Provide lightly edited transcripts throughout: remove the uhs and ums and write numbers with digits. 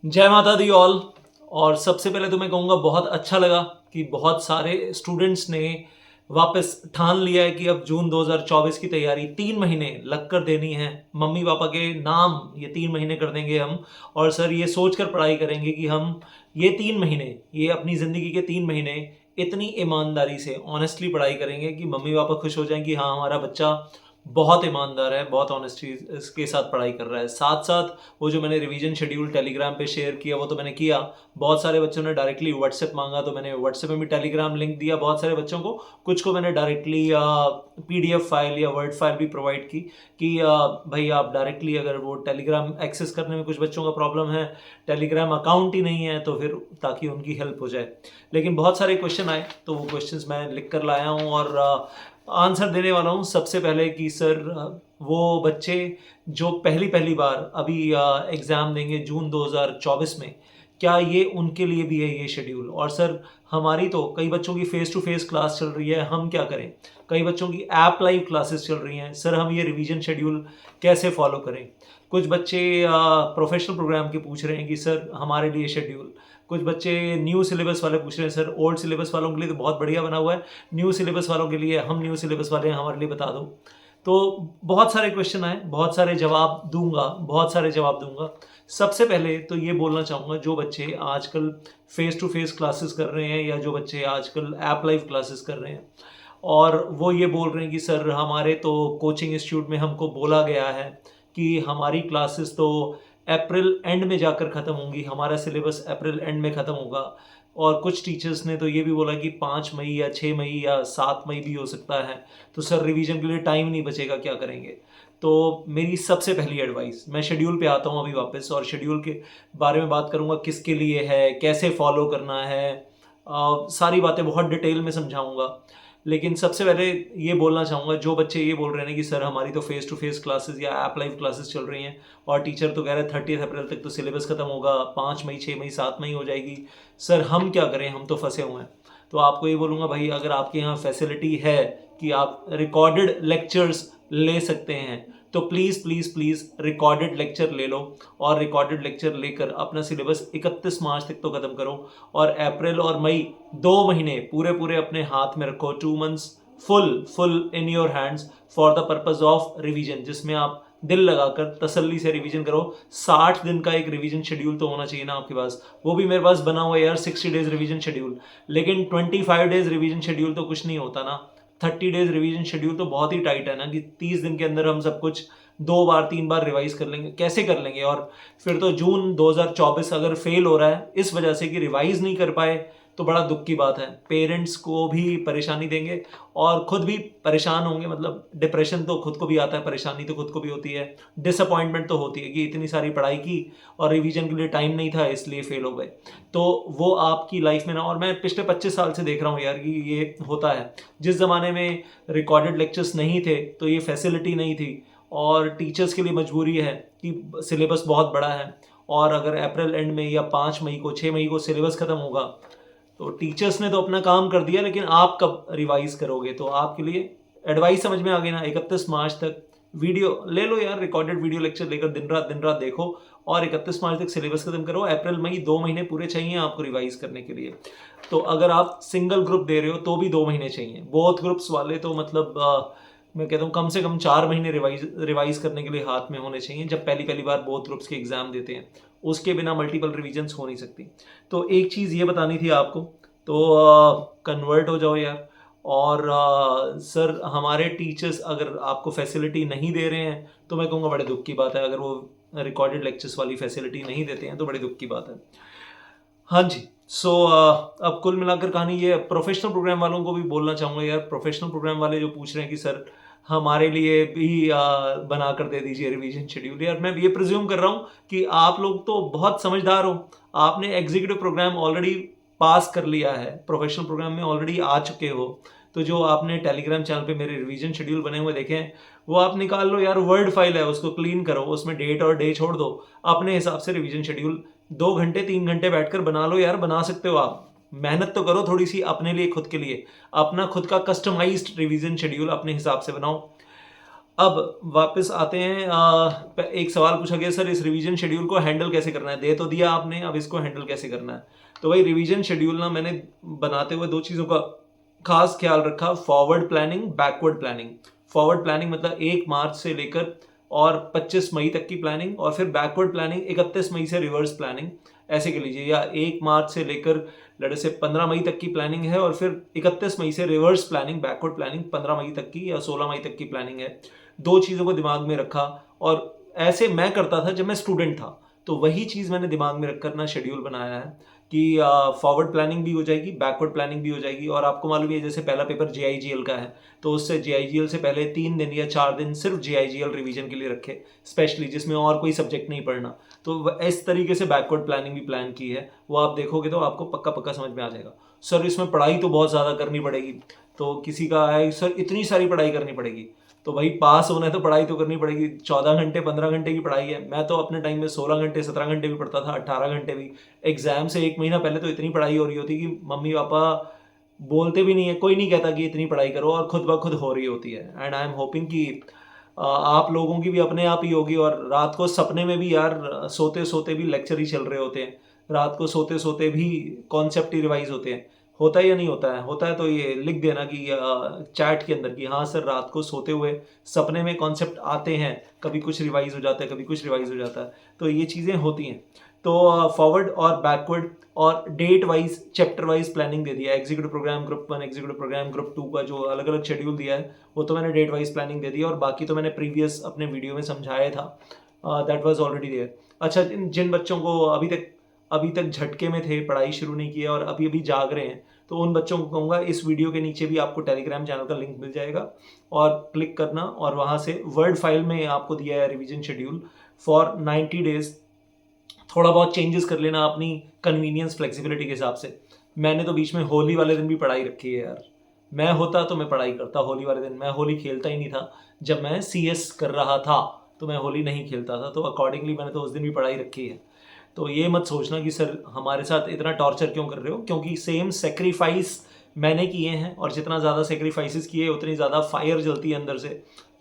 जय माता the all. और सबसे पहले तो मैं कहूँगा बहुत अच्छा लगा कि बहुत सारे स्टूडेंट्स ने वापस ठान लिया है कि अब जून 2024 की तैयारी 3 महीने लग कर देनी है। मम्मी पापा के नाम ये 3 महीने कर देंगे हम। और सर ये सोच कर पढ़ाई करेंगे कि हम ये 3 महीने, ये अपनी ज़िंदगी के 3 महीने इतनी ईमानदारी से ऑनेस्टली पढ़ाई करेंगे कि मम्मी पापा खुश हो जाएं कि हाँ हमारा बच्चा बहुत ईमानदार है, बहुत ऑनेस्टी के साथ पढ़ाई कर रहा है। साथ साथ वो जो मैंने रिवीजन शेड्यूल टेलीग्राम पे शेयर किया वो तो मैंने किया। बहुत सारे बच्चों ने डायरेक्टली व्हाट्सएप मांगा तो मैंने व्हाट्सएप में भी टेलीग्राम लिंक दिया बहुत सारे बच्चों को। कुछ को मैंने डायरेक्टली पीडीएफ फाइल या वर्ड फाइल भी प्रोवाइड की कि भाई आप डायरेक्टली, अगर वो टेलीग्राम एक्सेस करने में कुछ बच्चों का प्रॉब्लम है, टेलीग्राम अकाउंट ही नहीं है, तो फिर ताकि उनकी हेल्प हो जाए। लेकिन बहुत सारे क्वेश्चन आए तो वो क्वेश्चंस मैं लिख कर लाया हूँ और आंसर देने वाला हूँ। सबसे पहले कि सर वो बच्चे जो पहली पहली बार अभी एग्ज़ाम देंगे जून 2024 में, क्या ये उनके लिए भी है ये शेड्यूल? और सर हमारी तो कई बच्चों की फ़ेस टू फेस क्लास चल रही है, हम क्या करें? कई बच्चों की ऐप लाइव क्लासेस चल रही हैं, सर हम ये रिवीजन शेड्यूल कैसे फॉलो करें? कुछ बच्चे प्रोफेशनल प्रोग्राम के पूछ रहे हैं कि सर हमारे लिए शेड्यूल। कुछ बच्चे न्यू सिलेबस वाले पूछ रहे हैं, सर ओल्ड सिलेबस वालों के लिए तो बहुत बढ़िया बना हुआ है, न्यू सिलेबस वालों के लिए, हम न्यू सिलेबस वाले हैं, हमारे लिए बता दो। तो बहुत सारे क्वेश्चन आए, बहुत सारे जवाब दूंगा, बहुत सारे जवाब दूंगा। सबसे पहले तो ये बोलना चाहूँगा, जो बच्चे आजकल फेस टू फेस क्लासेस कर रहे हैं या जो बच्चे आजकल ऐप लाइव क्लासेस कर रहे हैं और वो ये बोल रहे हैं कि सर हमारे तो कोचिंग इंस्टीट्यूट में हमको बोला गया है कि हमारी क्लासेस तो अप्रैल एंड में जाकर ख़त्म होंगी, हमारा सिलेबस अप्रैल एंड में ख़त्म होगा। और कुछ टीचर्स ने तो ये भी बोला कि 5 मई या 6 मई या 7 मई भी हो सकता है, तो सर रिवीजन के लिए टाइम नहीं बचेगा, क्या करेंगे? तो मेरी सबसे पहली एडवाइस, मैं शेड्यूल पे आता हूँ अभी वापस और शेड्यूल के बारे में बात करूँगा, किसके लिए है, कैसे फॉलो करना है, सारी बातें बहुत डिटेल में समझाऊँगा। लेकिन सबसे पहले ये बोलना चाहूँगा, जो बच्चे ये बोल रहे हैं कि सर हमारी तो फेस टू फेस क्लासेस या ऐप लाइव क्लासेस चल रही हैं और टीचर तो कह रहे हैं 30 अप्रैल तक तो सिलेबस खत्म होगा, 5 मई 6 मई 7 मई हो जाएगी, सर हम क्या करें, हम तो फंसे हुए हैं। तो आपको ये बोलूँगा भाई, अगर आपके यहाँ फैसिलिटी है कि आप रिकॉर्डेड लेक्चर्स ले सकते हैं तो please please please recorded lecture ले लो और रिकॉर्डेड लेक्चर लेकर अपना सिलेबस 31 मार्च तक तो ख़त्म करो। और अप्रैल और मई 2 महीने पूरे पूरे अपने हाथ में रखो, 2 months full in your hands for the purpose of revision, जिसमें आप दिल लगाकर तसल्ली से रिवीजन करो। 60 दिन का एक रिवीजन शेड्यूल तो होना चाहिए ना आपके पास, वो भी मेरे पास बना हुआ है यार, 60 डेज रिवीजन शेड्यूल। लेकिन 25 डेज रिवीजन शेड्यूल तो कुछ नहीं होता ना, 30 डेज रिवीजन शेड्यूल तो बहुत ही टाइट है ना, कि 30 दिन के अंदर हम सब कुछ 2 बार 3 बार रिवाइज कर लेंगे, कैसे कर लेंगे? और फिर तो जून 2024 अगर फेल हो रहा है इस वजह से कि रिवाइज नहीं कर पाए तो बड़ा दुख की बात है। पेरेंट्स को भी परेशानी देंगे और खुद भी परेशान होंगे, मतलब डिप्रेशन तो खुद को भी आता है, परेशानी तो खुद को भी होती है, डिसअपॉइंटमेंट तो होती है कि इतनी सारी पढ़ाई की और रिवीजन के लिए टाइम नहीं था इसलिए फेल हो गए। तो वो आपकी लाइफ में ना, और मैं पिछले 25 साल से देख रहा हूँ यार कि ये होता है। जिस ज़माने में रिकॉर्डेड लेक्चर्स नहीं थे तो ये फैसिलिटी नहीं थी और टीचर्स के लिए मजबूरी है कि सिलेबस बहुत बड़ा है और अगर अप्रैल एंड में या 5 मई को 6 मई को सिलेबस ख़त्म होगा तो टीचर्स ने तो अपना काम कर दिया, लेकिन आप कब रिवाइज करोगे? तो आपके लिए एडवाइस समझ में आ गई ना, 31 मार्च तक वीडियो ले लो यार, रिकॉर्डेड वीडियो लेक्चर लेकर दिन रात देखो और 31 मार्च तक सिलेबस खत्म करो। अप्रैल मई 2 महीने पूरे चाहिए आपको रिवाइज करने के लिए। तो अगर आप सिंगल ग्रुप दे रहे हो तो भी 2 महीने चाहिए, बोथ ग्रुप्स वाले तो मतलब मैं कहता हूँ कम से कम 4 महीने रिवाइज करने के लिए हाथ में होने चाहिए जब पहली पहली बार बोथ ग्रुप्स के एग्जाम देते हैं। उसके बिना मल्टीपल रिविजन्स हो नहीं सकती। तो एक चीज़ ये बतानी थी आपको, तो कन्वर्ट हो जाओ यार। और सर हमारे टीचर्स अगर आपको फैसिलिटी नहीं दे रहे हैं तो मैं कहूँगा बड़े दुख की बात है, अगर वो रिकॉर्डेड लेक्चर्स वाली फैसिलिटी नहीं देते हैं तो बड़ी दुख की बात है। हाँ जी। सो अब कुल मिलाकर कहानी ये, प्रोफेशनल प्रोग्राम वालों को भी बोलना चाहूँगा यार, प्रोफेशनल प्रोग्राम वाले जो पूछ रहे हैं कि सर हमारे लिए भी बना कर दे दीजिए रिवीजन शेड्यूल, यार मैं ये प्रिज्यूम कर रहा हूँ कि आप लोग तो बहुत समझदार हो, आपने एग्जीक्यूटिव प्रोग्राम ऑलरेडी पास कर लिया है, प्रोफेशनल प्रोग्राम में ऑलरेडी आ चुके हो। तो जो आपने टेलीग्राम चैनल पे मेरे रिवीजन शेड्यूल बने हुए देखे हैं वो आप निकाल लो यार, वर्ड फाइल है उसको क्लीन करो, उसमें डेट और डे छोड़ दो, अपने हिसाब से रिवीजन शेड्यूल 2 घंटे 3 घंटे बैठकर बना लो यार, बना सकते हो आप। मेहनत तो करो थोड़ी सी अपने लिए, खुद के लिए, अपना खुद का कस्टमाइज्ड रिवीजन शेड्यूल अपने हिसाब से बनाओ। अब वापस आते हैं, एक सवाल पूछा गया सर इस रिवीजन शेड्यूल को हैंडल कैसे करना है, दे तो दिया आपने, अब इसको हैंडल कैसे करना है। तो भाई रिवीजन शेड्यूल ना मैंने बनाते हुए दो चीज़ों का खास ख्याल रखा, forward planning, backward planning. Forward planning मतलब 1 मार्च से लेकर और 25 मई तक की प्लानिंग, और फिर बैकवर्ड प्लानिंग 31 मई से रिवर्स प्लानिंग ऐसे कह लीजिए, या 1 मार्च से लेकर लड़े से 15 मई तक की प्लानिंग है, और फिर 31 मई से रिवर्स प्लानिंग, बैकवर्ड प्लानिंग 15 मई तक की या 16 मई तक की प्लानिंग है। दो चीज़ों को दिमाग में रखा, और ऐसे मैं करता था जब मैं स्टूडेंट था, तो वही चीज़ मैंने दिमाग में रखकर ना शेड्यूल बनाया है कि फॉरवर्ड प्लानिंग भी हो जाएगी, बैकवर्ड प्लानिंग भी हो जाएगी। और आपको मालूम है जैसे पहला पेपर JIGL का है, तो उससे JIGL से पहले 3 दिन या 4 दिन सिर्फ JIGL रिवीजन के लिए रखे स्पेशली, जिसमें और कोई सब्जेक्ट नहीं पढ़ना। तो इस तरीके से बैकवर्ड प्लानिंग भी प्लान की है, वो आप देखोगे तो आपको पक्का पक्का समझ में आ जाएगा। सर इसमें पढ़ाई तो बहुत ज़्यादा करनी पड़ेगी, तो किसी का है सर इतनी सारी पढ़ाई करनी पड़ेगी, तो भाई पास होना है तो पढ़ाई तो करनी पड़ेगी। 14 घंटे 15 घंटे की पढ़ाई है, मैं तो अपने टाइम में 16 घंटे 17 घंटे भी पढ़ता था, 18 घंटे भी। एग्जाम से 1 महीना पहले तो इतनी पढ़ाई हो रही होती कि मम्मी पापा बोलते भी नहीं है, कोई नहीं कहता कि इतनी पढ़ाई करो, और खुद ब खुद हो रही होती है। एंड आई एम होपिंग कि आप लोगों की भी अपने आप ही होगी। और रात को सपने में भी यार सोते सोते भी लेक्चर ही चल रहे होते हैं, रात को सोते सोते भी कॉन्सेप्ट ही रिवाइज होते हैं। होता है या नहीं होता है? होता है तो ये लिख देना कि चैट के अंदर कि हाँ सर रात को सोते हुए सपने में कॉन्सेप्ट आते हैं, कभी कुछ रिवाइज हो जाता है, कभी कुछ रिवाइज हो जाता है, तो ये चीज़ें होती हैं। तो फॉरवर्ड और बैकवर्ड और date wise chapter wise planning दे दिया। Executive programme group 1, executive programme group 2 का जो अलग अलग शेड्यूल दिया है वो तो मैंने डेट वाइज प्लानिंग दे दी, और बाकी तो मैंने प्रीवियस अपने वीडियो में समझाया था, दैट वाज ऑलरेडी देयर। अच्छा, जिन बच्चों को अभी तक झटके में थे, पढ़ाई शुरू नहीं की है और अभी अभी जाग रहे हैं, तो उन बच्चों को कहूँगा इस वीडियो के नीचे भी आपको टेलीग्राम चैनल का लिंक मिल जाएगा, और क्लिक करना, और वहाँ से वर्ड फाइल में आपको दिया है रिवीजन शेड्यूल फॉर 90 डेज। थोड़ा बहुत चेंजेस कर लेना अपनी कन्वीनियंस फ्लेक्सिबिलिटी के हिसाब से। मैंने तो बीच में होली वाले दिन भी पढ़ाई रखी है यार, मैं होता तो मैं पढ़ाई करता होली वाले दिन। मैं होली खेलता ही नहीं था, जब मैं CS कर रहा था तो मैं होली नहीं खेलता था, तो अकॉर्डिंगली मैंने तो उस दिन भी पढ़ाई रखी है। तो ये मत सोचना कि सर हमारे साथ इतना टॉर्चर क्यों कर रहे हो, क्योंकि सेम सेक्रीफाइस मैंने किए हैं, और जितना ज़्यादा सेक्रीफाइसेस किए उतनी ज़्यादा फायर जलती है अंदर से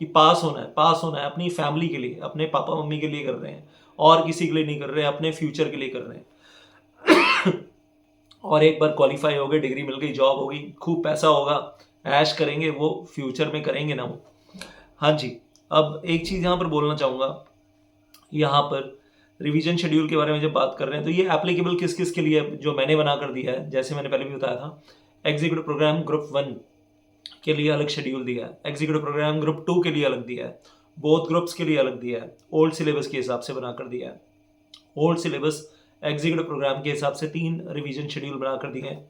कि पास होना है, पास होना है। अपनी फैमिली के लिए, अपने पापा मम्मी के लिए कर रहे हैं, और किसी के लिए नहीं कर रहे हैं, अपने फ्यूचर के लिए कर रहे हैं। और एक बार क्वालिफाई हो गए, डिग्री मिल गई, जॉब होगी, खूब पैसा होगा, ऐश करेंगे, वो फ्यूचर में करेंगे ना वो। हाँ जी, अब एक चीज़ यहाँ पर बोलना चाहूँगा, यहाँ पर रिवीजन शेड्यूल के बारे में जब बात कर रहे हैं तो ये एप्लीकेबल किस किस के लिए जो मैंने बना कर दिया है, जैसे मैंने पहले भी बताया था, एग्जीक्यूटिव प्रोग्राम ग्रुप 1 के लिए अलग शेड्यूल दिया है, एग्जीक्यूटिव प्रोग्राम ग्रुप 2 के लिए अलग दिया है, बोथ ग्रुप्स के लिए अलग दिया है, ओल्ड सिलेबस के हिसाब से बना कर दिया है। ओल्ड सिलेबस एग्जीक्यूटिव प्रोग्राम के हिसाब से 3 रिवीजन शेड्यूल बना कर दिए हैं।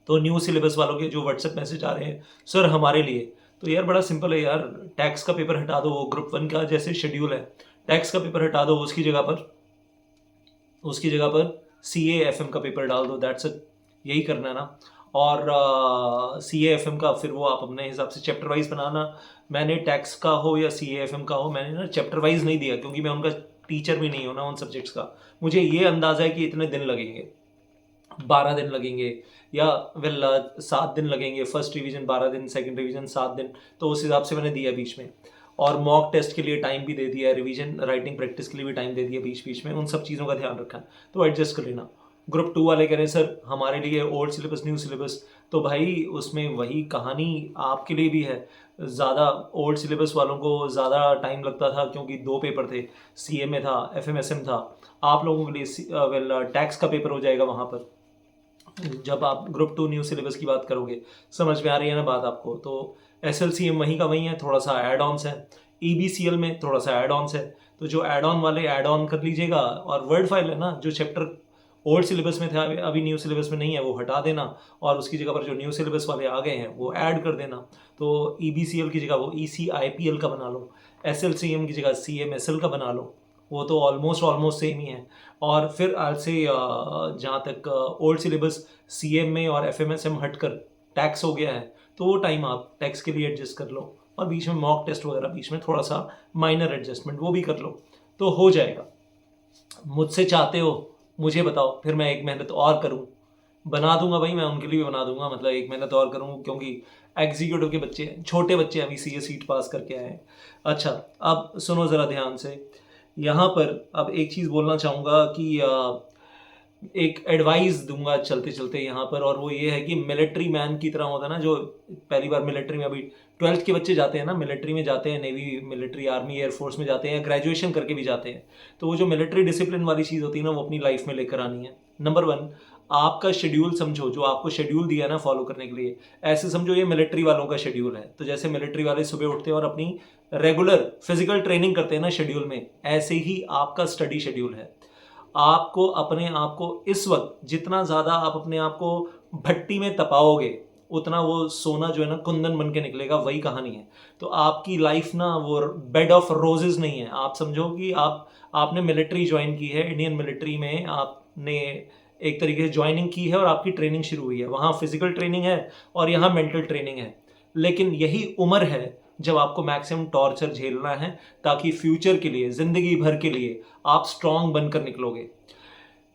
तो न्यू सिलेबस वालों के जो व्हाट्सएप मैसेज आ रहे हैं सर हमारे लिए, तो यार बड़ा सिंपल है यार, टैक्स का पेपर हटा दो, वो ग्रुप 1 का जैसे शेड्यूल है, टैक्स का पेपर हटा दो, उसकी जगह पर CA FM का पेपर डाल दो, दैट्स इट, यही करना है ना। और CA FM का फिर वो आप अपने हिसाब से चैप्टर वाइज बनाना। मैंने टैक्स का हो या CA FM का हो, मैंने ना चैप्टर वाइज नहीं दिया, क्योंकि मैं उनका टीचर भी नहीं हूँ ना उन सब्जेक्ट्स का। मुझे ये अंदाज़ा है कि इतने दिन लगेंगे, 12 दिन लगेंगे, या 7 दिन लगेंगे। फर्स्ट रिवीजन 12 दिन, सेकंड रिवीजन 7 दिन, तो उस हिसाब से मैंने दिया बीच में। और मॉक टेस्ट के लिए टाइम भी दे दिया है, रिवीजन राइटिंग प्रैक्टिस के लिए भी टाइम दे दिया बीच बीच में, उन सब चीज़ों का ध्यान रखा है, तो एडजस्ट कर लेना। ग्रुप 2 वाले कह रहे हैं सर हमारे लिए ओल्ड सिलेबस न्यू सिलेबस, तो भाई उसमें वही कहानी आपके लिए भी है। ज़्यादा ओल्ड सिलेबस वालों को ज़्यादा टाइम लगता था, क्योंकि 2 पेपर थे, CMA था, FMSM था। आप लोगों के लिए टैक्स का पेपर हो जाएगा वहाँ पर, जब आप ग्रुप 2 न्यू सिलेबस की बात करोगे। समझ में आ रही है ना बात आपको? तो SLCM वहीं का वहीं है, थोड़ा सा ऐड ऑन्स है। EBCL में थोड़ा सा ऐड ऑन्स है, तो जो ऐड ऑन वाले ऐड ऑन कर लीजिएगा। और वर्ड फाइल है ना, जो चैप्टर ओल्ड सिलेबस में था अभी न्यू सिलेबस में नहीं है, वो हटा देना, और उसकी जगह पर जो न्यू सिलेबस वाले आ गए हैं वो ऐड कर देना। तो EBCL की जगह वो ECIPL का बना लो, SLCM की जगह CMSL का बना लो, वो तो ऑलमोस्ट सेम ही है। और फिर आज से जहाँ तक ओल्ड सिलेबस CMA और FMSM हटकर टैक्स हो गया है, तो वो टाइम आप टैक्स के लिए एडजस्ट कर लो, और बीच में मॉक टेस्ट वगैरह, बीच में थोड़ा सा माइनर एडजस्टमेंट वो भी कर लो, तो हो जाएगा। मुझसे चाहते हो मुझे बताओ, फिर मैं एक मेहनत और करूँ, बना दूंगा भाई, मैं उनके लिए भी बना दूंगा, मतलब एक मेहनत और करूँगा, क्योंकि एग्जीक्यूटिव के बच्चे हैं, छोटे बच्चे अभी सीए सीट पास करके आए हैं। अच्छा, अब सुनो ज़रा ध्यान से, यहाँ पर अब एक चीज़ बोलना चाहूँगा कि एक एडवाइस दूंगा चलते चलते यहाँ पर, और वो ये है कि मिलिट्री मैन की तरह होता है ना, जो पहली बार मिलिट्री में, अभी 12th के बच्चे जाते हैं ना मिलिट्री में, जाते हैं नेवी, मिलिट्री, आर्मी, एयरफोर्स में जाते हैं, ग्रेजुएशन करके भी जाते हैं, तो वो जो मिलिट्री डिसिप्लिन वाली चीज़ होती है ना, वो अपनी लाइफ में लेकर आनी है। नंबर 1, आपका शेड्यूल समझो, जो आपको शेड्यूल दिया है ना फॉलो करने के लिए, ऐसे समझो ये मिलिट्री वालों का शेड्यूल है। तो जैसे मिलिट्री वाले सुबह उठते हैं और अपनी रेगुलर फिजिकल ट्रेनिंग करते हैं ना शेड्यूल में, ऐसे ही आपका स्टडी शेड्यूल है। आपको अपने आप को इस वक्त जितना ज़्यादा आप अपने आप को भट्टी में तपाओगे, उतना वो सोना जो है ना कुंदन बन के निकलेगा, वही कहानी है। तो आपकी लाइफ ना वो बेड ऑफ रोजेज नहीं है। आप समझो कि आपने मिलिट्री ज्वाइन की है, इंडियन मिलिट्री में आपने एक तरीके से ज्वाइनिंग की है और आपकी ट्रेनिंग शुरू हुई है, वहाँ फिजिकल ट्रेनिंग है और यहाँ मेंटल ट्रेनिंग है। लेकिन यही उम्र है जब आपको मैक्सिमम टॉर्चर झेलना है, ताकि फ्यूचर के लिए, ज़िंदगी भर के लिए आप स्ट्रांग बनकर निकलोगे।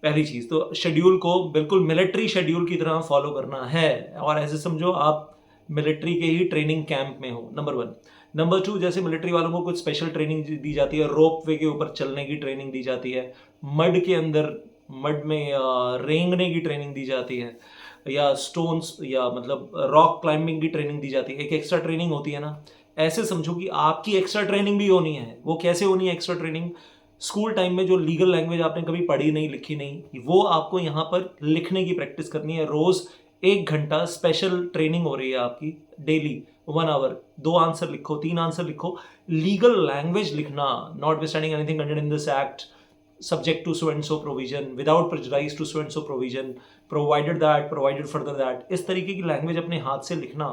पहली चीज़ तो शेड्यूल को बिल्कुल मिलिट्री शेड्यूल की तरह फॉलो करना है, और ऐसे समझो आप मिलिट्री के ही ट्रेनिंग कैंप में हो, नंबर 1। नंबर 2, जैसे मिलिट्री वालों को कुछ स्पेशल ट्रेनिंग दी जाती है, रोप वे के ऊपर चलने की ट्रेनिंग दी जाती है, मड के अंदर, मड में रेंगने की ट्रेनिंग दी जाती है, या स्टोन्स या मतलब रॉक क्लाइंबिंग की ट्रेनिंग दी जाती है, एक एक्स्ट्रा ट्रेनिंग होती है ना। ऐसे समझो कि आपकी एक्स्ट्रा ट्रेनिंग भी होनी है। वो कैसे होनी है एक्स्ट्रा ट्रेनिंग? स्कूल टाइम में जो लीगल लैंग्वेज आपने कभी पढ़ी नहीं, लिखी नहीं, वो आपको यहाँ पर लिखने की प्रैक्टिस करनी है। रोज 1 घंटा स्पेशल ट्रेनिंग हो रही है आपकी, डेली 1 आवर। 2 आंसर लिखो, 3 आंसर लिखो, लीगल लैंग्वेज लिखना, not withstanding anything contained in this act, subject to so and so provision, without prejudice to so and so provision, provided that, provided further that, इस तरीके की language अपने हाथ से लिखना।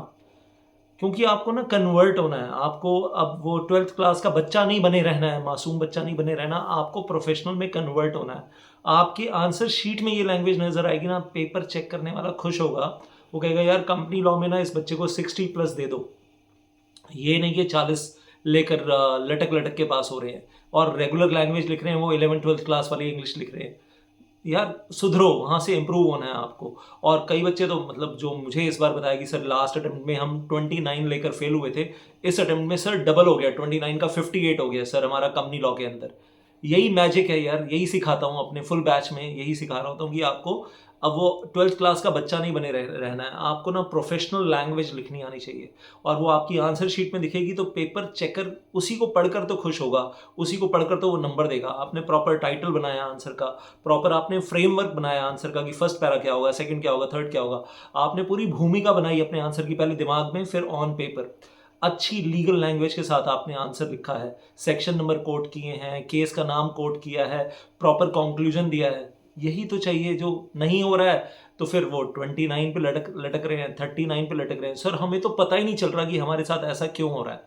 क्योंकि आपको ना कन्वर्ट होना है, आपको अब वो 12th क्लास का बच्चा नहीं बने रहना है, मासूम बच्चा नहीं बने रहना, आपको प्रोफेशनल में कन्वर्ट होना है। आपके आंसर शीट में ये लैंग्वेज नजर आएगी ना, पेपर चेक करने वाला खुश होगा, वो कहेगा यार कंपनी लॉ में ना इस बच्चे को 60+ दे दो, ये नहीं कि 40 लेकर लटक लटक के पास हो रहे हैं और रेगुलर लैंग्वेज लिख रहे हैं, वो 11th-12th क्लास वाली इंग्लिश लिख रहे हैं। यार सुधरो, वहाँ से इम्प्रूव होना है आपको। और कई बच्चे तो मतलब जो मुझे इस बार बताया कि सर लास्ट अटेम्प्ट में हम 29 लेकर फेल हुए थे, इस अटेम्प्ट में सर डबल हो गया, 29 का 58 हो गया सर हमारा कंपनी लॉ के अंदर। यही मैजिक है यार, यही सिखाता हूँ अपने फुल बैच में, यही सिखा रहा होता हूँ कि आपको अब वो 12th क्लास का बच्चा नहीं बने रहना है, आपको ना प्रोफेशनल लैंग्वेज लिखनी आनी चाहिए, और वो आपकी आंसर शीट में दिखेगी तो पेपर चेकर उसी को पढ़कर तो खुश होगा, उसी को पढ़कर तो वो नंबर देगा। आपने प्रॉपर टाइटल बनाया आंसर का, प्रॉपर आपने फ्रेमवर्क बनाया आंसर का कि फर्स्ट पैरा क्या होगा, सेकंड क्या होगा, थर्ड क्या होगा, आपने पूरी भूमिका बनाई अपने आंसर की, पहले दिमाग में फिर ऑन पेपर। अच्छी लीगल लैंग्वेज के साथ आपने आंसर लिखा है, सेक्शन नंबर कोट किए हैं, केस का नाम कोट किया है, प्रॉपर कंक्लूजन दिया है। यही तो चाहिए। जो नहीं हो रहा है तो फिर वो 29 पे लटक रहे हैं, 39 पे लटक रहे हैं, सर हमें तो पता ही नहीं चल रहा कि हमारे साथ ऐसा क्यों हो रहा है।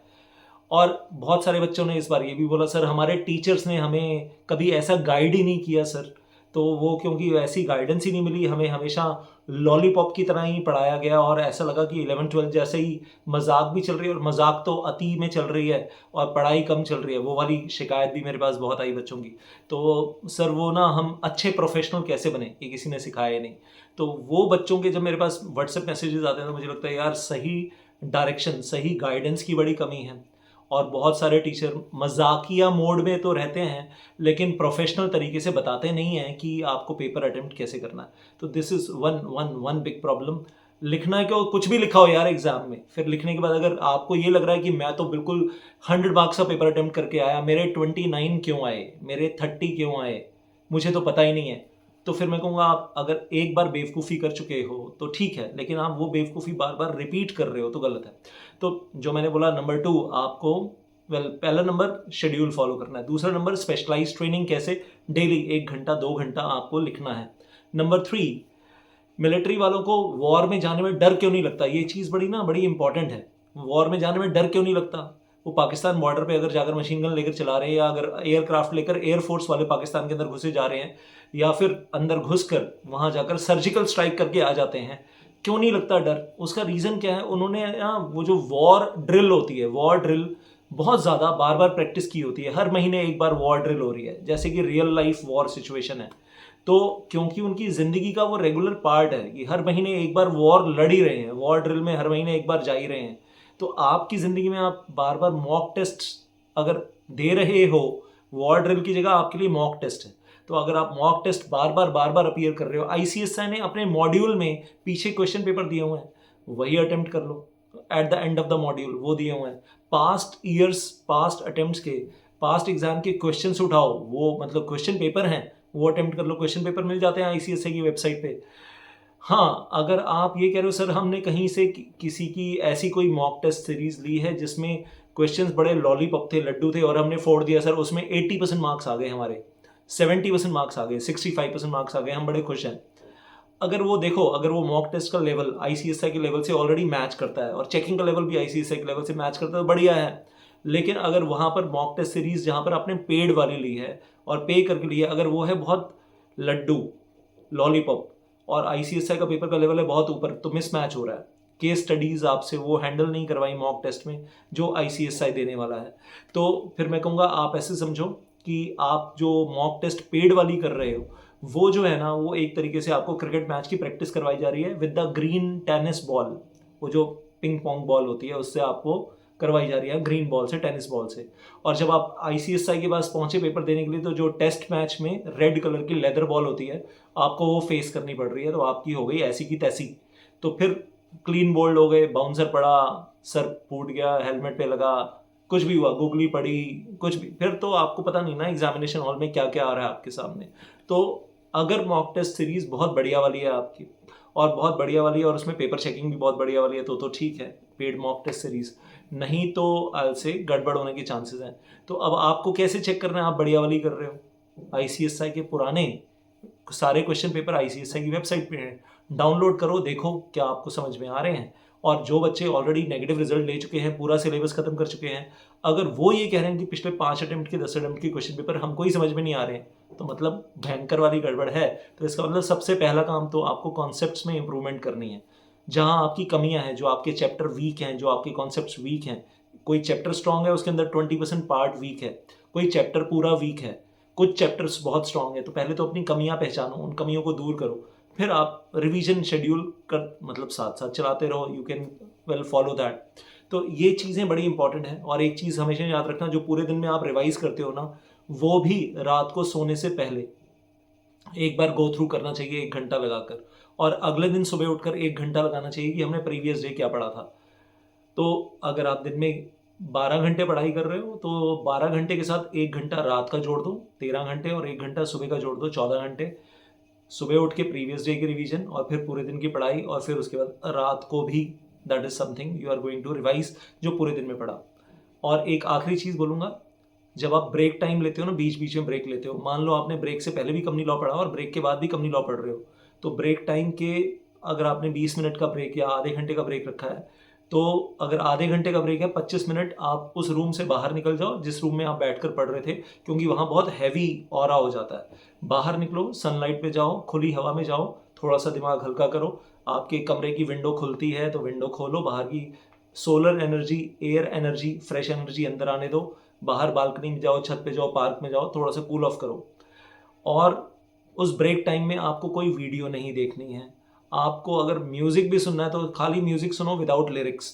और बहुत सारे बच्चों ने इस बार ये भी बोला सर हमारे टीचर्स ने हमें कभी ऐसा गाइड ही नहीं किया सर, तो वो क्योंकि वैसी गाइडेंस ही नहीं मिली, हमें हमेशा लॉलीपॉप की तरह ही पढ़ाया गया और ऐसा लगा कि 11th-12th जैसे ही मजाक भी चल रही है, और मजाक तो अति में चल रही है और पढ़ाई कम चल रही है, वो वाली शिकायत भी मेरे पास बहुत आई बच्चों की। तो सर वो ना हम अच्छे प्रोफेशनल कैसे बने, ये किसी ने सिखाया नहीं। तो वो बच्चों के जब मेरे पास व्हाट्सएप मैसेजेस आते हैं तो मुझे लगता है यार सही डायरेक्शन, सही गाइडेंस की बड़ी कमी है। और बहुत सारे टीचर मजाकिया मोड में तो रहते हैं, लेकिन प्रोफेशनल तरीके से बताते नहीं हैं कि आपको पेपर अटेम्प्ट कैसे करना है। तो this is one big problem. लिखना है क्यों, कुछ भी लिखा हो यार एग्जाम में, फिर लिखने के बाद अगर आपको ये लग रहा है कि मैं तो बिल्कुल 100 मार्क्स का पेपर अटेम्प्ट करके आया, मेरे 29 क्यों आए, मेरे 30 क्यों आए, मुझे तो पता ही नहीं है, तो फिर मैं कहूँगा आप अगर एक बार बेवकूफ़ी कर चुके हो तो ठीक है, लेकिन आप वो बेवकूफ़ी बार बार रिपीट कर रहे हो तो गलत है। तो जो मैंने बोला नंबर 2, आपको पहला नंबर शेड्यूल फॉलो करना है, दूसरा नंबर स्पेशलाइज ट्रेनिंग, कैसे डेली 1 घंटा 2 घंटा आपको लिखना है। नंबर 3, मिलिट्री वालों को वॉर में जाने में डर क्यों नहीं लगता, ये चीज़ बड़ी इंपॉर्टेंट है। वॉर में जाने में डर क्यों नहीं लगता? वो पाकिस्तान बॉर्डर पे अगर जाकर मशीन गन लेकर चला रहे हैं, या अगर एयरक्राफ्ट लेकर एयरफोर्स वाले पाकिस्तान के अंदर घुसे जा रहे हैं, या फिर अंदर घुसकर वहाँ जाकर सर्जिकल स्ट्राइक करके आ जाते हैं, क्यों नहीं लगता डर? उसका रीज़न क्या है? उन्होंने वो जो वॉर ड्रिल होती है, वॉर ड्रिल बहुत ज़्यादा बार बार प्रैक्टिस की होती है, हर महीने एक बार वॉर ड्रिल हो रही है, जैसे कि रियल लाइफ वॉर सिचुएशन है। तो क्योंकि उनकी ज़िंदगी का वो रेगुलर पार्ट है कि हर महीने एक बार वॉर लड़ ही रहे हैं, वॉर ड्रिल में हर महीने एक बार जा ही रहे हैं, तो आपकी ज़िंदगी में आप बार बार मॉक टेस्ट अगर दे रहे हो, वॉर ड्रिल की जगह आपके लिए मॉक टेस्ट है, तो अगर आप मॉक टेस्ट बार बार अपीयर कर रहे हो, आईसीएसआई ने अपने मॉड्यूल में पीछे क्वेश्चन पेपर दिए हुए हैं, वही अटेम्प्ट कर लो at the end of the module, वो दिए हुए हैं। पास्ट ईयर्स, पास्ट अटेम्प्ट्स के, पास्ट एग्जाम के क्वेश्चंस उठाओ, वो मतलब क्वेश्चन पेपर हैं, वो अटेम्प्ट कर लो, क्वेश्चन पेपर मिल जाते हैं आईसीएसआई की वेबसाइट पे। हाँ, अगर आप ये कह रहे हो सर हमने कहीं से किसी की ऐसी कोई मॉक टेस्ट सीरीज ली है जिसमें क्वेश्चंस बड़े लॉलीपॉप थे, लड्डू थे और हमने फोड़ दिया सर, उसमें 80% मार्क्स आ गए हमारे, 70% मार्क्स आ गए, 65% मार्क्स आ गए, हम बड़े खुश हैं। अगर वो देखो, अगर वो मॉक टेस्ट का लेवल आईसीएसआई के लेवल से ऑलरेडी मैच करता है और चेकिंग का लेवल भी आईसीएसआई के लेवल से मैच करता है तो बढ़िया है। लेकिन अगर वहाँ पर मॉक टेस्ट सीरीज जहाँ पर आपने पेड वाली ली है और पे करके ली है, अगर वो है बहुत लड्डू, लॉलीपॉप, और आईसीएसआई का पेपर का लेवल है बहुत ऊपर, तो मिसमैच हो रहा है। केस स्टडीज़ आपसे वो हैंडल नहीं करवाई मॉक टेस्ट में जो आईसीएसआई देने वाला है। तो फिर मैं कहूँगा आप ऐसे समझो कि आप जो मॉक टेस्ट पेड वाली कर रहे हो, वो जो है ना, वो एक तरीके से आपको क्रिकेट मैच की प्रैक्टिस करवाई जा रही है with the green tennis ball, वो जो पिंग पोंग बॉल होती है उससे आपको करवाई जा रही है, ग्रीन बॉल से, टेनिस बॉल से। और जब आप आईसीएसआई के पास पहुंचे पेपर देने के लिए, तो जो टेस्ट मैच में रेड कलर की लेदर बॉल होती है आपको वो फेस करनी पड़ रही है, तो आपकी हो गई ऐसी की तैसी। तो फिर क्लीन बोल्ड हो गए, बाउंसर पड़ा, सर फूट गया, हेलमेट पे लगा, कुछ भी हुआ, गुगली पड़ी, कुछ भी, फिर तो आपको पता नहीं ना एग्जामिनेशन हॉल में क्या क्या आ रहा है आपके सामने। तो अगर मॉक टेस्ट सीरीज बहुत बढ़िया वाली है आपकी, और बहुत बढ़िया वाली है और उसमें पेपर चेकिंग भी बहुत बढ़िया वाली है, तो ठीक है, पेड मॉक टेस्ट सीरीज। नहीं तो आई से गड़बड़ होने के चांसेस हैं। तो अब आपको कैसे चेक करना है आप बढ़िया वाली कर रहे हो? आईसीएसआई के पुराने सारे क्वेश्चन पेपर आईसीएसआई की वेबसाइट पे हैं, डाउनलोड करो, देखो क्या आपको समझ में आ रहे हैं। और जो बच्चे ऑलरेडी नेगेटिव रिजल्ट ले चुके हैं, पूरा सिलेबस खत्म कर चुके हैं, अगर वो ये कह रहे हैं कि पिछले 5 अटेम्प्ट के 10 अटेम्प्ट के क्वेश्चन पेपर हमको ही समझ में नहीं आ रहे हैं, तो मतलब भयंकर वाली गड़बड़ है। तो इसका मतलब सबसे पहला काम तो आपको कॉन्सेप्ट्स में इंप्रूवमेंट करनी है। जहाँ आपकी कमियां हैं, जो आपके चैप्टर वीक हैं, जो आपके कॉन्सेप्ट्स वीक हैं, कोई चैप्टर स्ट्रांग है उसके अंदर 20% पार्ट वीक है, कोई चैप्टर पूरा वीक है, कुछ चैप्टर्स बहुत स्ट्रांग है, तो पहले तो अपनी कमियां पहचानो, उन कमियों को दूर करो, फिर आप रिवीजन शेड्यूल कर मतलब साथ साथ चलाते रहो, you can well follow that. तो ये चीज़ें बड़ी इंपॉर्टेंट हैं। और एक चीज़ हमेशा याद रखना, जो पूरे दिन में आप रिवाइज करते हो ना, वो भी रात को सोने से पहले एक बार गो थ्रू करना चाहिए 1 घंटा लगाकर, और अगले दिन सुबह उठकर 1 घंटा लगाना चाहिए कि हमने प्रीवियस डे क्या पढ़ा था। तो अगर आप दिन में 12 घंटे पढ़ाई कर रहे हो, तो 12 घंटे के साथ 1 घंटा रात का जोड़ दो, 13 घंटे, और 1 घंटा सुबह का जोड़ दो, 14 घंटे। सुबह उठ के प्रीवियस डे की रिवीजन, और फिर पूरे दिन की पढ़ाई, और फिर उसके बाद रात को भी that is something you are going to revise जो पूरे दिन में पढ़ा। और एक आखिरी चीज़ बोलूँगा, जब आप ब्रेक टाइम लेते हो ना, बीच बीच में ब्रेक लेते हो, मान लो आपने ब्रेक से पहले भी कम्युनिटी लॉ पढ़ा और ब्रेक के बाद भी कम्युनिटी लॉ पढ़ रहे हो, तो ब्रेक टाइम के अगर आपने 20 मिनट का ब्रेक या आधे घंटे का ब्रेक रखा है, तो अगर आधे घंटे का ब्रेक है, 25 मिनट आप उस रूम से बाहर निकल जाओ जिस रूम में आप बैठकर पढ़ रहे थे, क्योंकि वहाँ बहुत हैवी ऑरा हो जाता है। बाहर निकलो, सनलाइट पे जाओ, खुली हवा में जाओ, थोड़ा सा दिमाग हल्का करो। आपके कमरे की विंडो खुलती है तो विंडो खोलो, बाहर की solar energy, air energy, fresh energy अंदर आने दो। बाहर बालकनी में जाओ, छत पे जाओ, पार्क में जाओ, थोड़ा सा कूल ऑफ करो। और उस ब्रेक टाइम में आपको कोई वीडियो नहीं देखनी है। आपको अगर म्यूज़िक भी सुनना है तो खाली म्यूज़िक सुनो विदाउट लिरिक्स,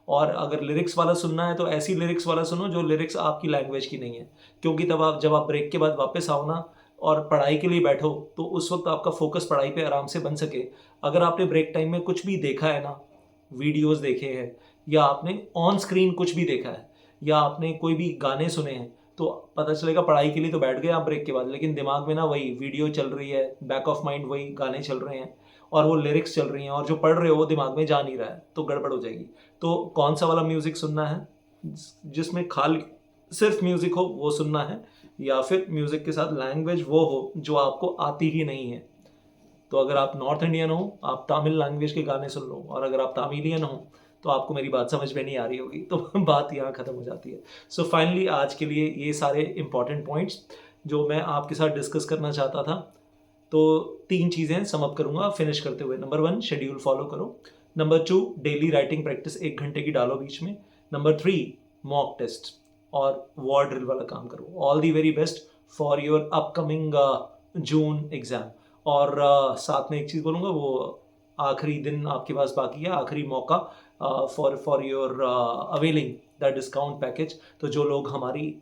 और अगर लिरिक्स वाला सुनना है तो ऐसी लिरिक्स वाला सुनो जो लिरिक्स आपकी लैंग्वेज की नहीं है, क्योंकि तब आप जब आप ब्रेक के बाद वापस आओ ना और पढ़ाई के लिए बैठो, तो उस वक्त आपका फोकस पढ़ाई पे आराम से बन सके। अगर आपने ब्रेक टाइम में कुछ भी देखा है ना, वीडियोस देखे हैं, या आपने ऑन स्क्रीन कुछ भी देखा है, या आपने कोई भी गाने सुने हैं, तो पता चलेगा पढ़ाई के लिए तो बैठ गए आप ब्रेक के बाद, लेकिन दिमाग में ना वही वीडियो चल रही है, बैक ऑफ माइंड वही गाने चल रहे हैं, और वो लिरिक्स चल रही हैं, और जो पढ़ रहे हो वो दिमाग में जा नहीं रहा है, तो गड़बड़ हो जाएगी। तो कौन सा वाला म्यूज़िक सुनना है? जिसमें खाली सिर्फ म्यूज़िक हो वो सुनना है, या फिर म्यूज़िक के साथ लैंग्वेज वो हो जो आपको आती ही नहीं है। तो अगर आप नॉर्थ इंडियन हो, आप तमिल लैंग्वेज के गाने सुन लो, और अगर आप तमिलियन हो तो आपको मेरी बात समझ में नहीं आ रही होगी, तो बात यहाँ ख़त्म हो जाती है। सो फाइनली आज के लिए ये सारे इंपॉर्टेंट पॉइंट्स जो मैं आपके साथ डिस्कस करना चाहता था। तो 3 चीज़ें सम अप करूँगा फिनिश करते हुए। नंबर 1, शेड्यूल फॉलो करो। नंबर 2, डेली राइटिंग प्रैक्टिस 1 घंटे की डालो बीच में। नंबर 3, मॉक टेस्ट और वॉर ड्रिल वाला काम करो। All the very best for your upcoming June exam. और साथ में एक चीज़ बोलूँगा, वो आखिरी दिन आपके पास बाकी है, आखिरी मौका for your availing the discount package. तो जो लोग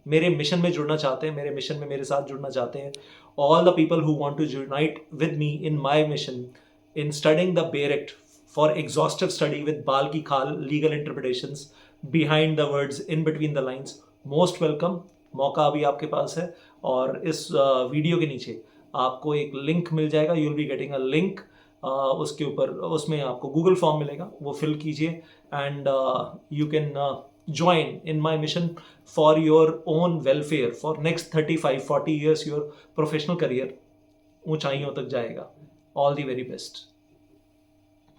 मेरे मिशन में जुड़ना चाहते हैं, मेरे मिशन में मेरे साथ जुड़ना चाहते हैं, all the people who want to unite with me in my mission in studying the bare act for exhaustive study with बाल की खाल legal interpretations behind the words in between the lines, most welcome. मौका अभी आपके पास है। और इस video के नीचे आपको एक लिंक मिल जाएगा, you will be getting a link. उसके ऊपर, उसमें आपको गूगल फॉर्म मिलेगा, वो फिल कीजिए and you can join in my mission for your own welfare for next 35-40 years your professional career ऊंचाइयों तक जाएगा। All the very best.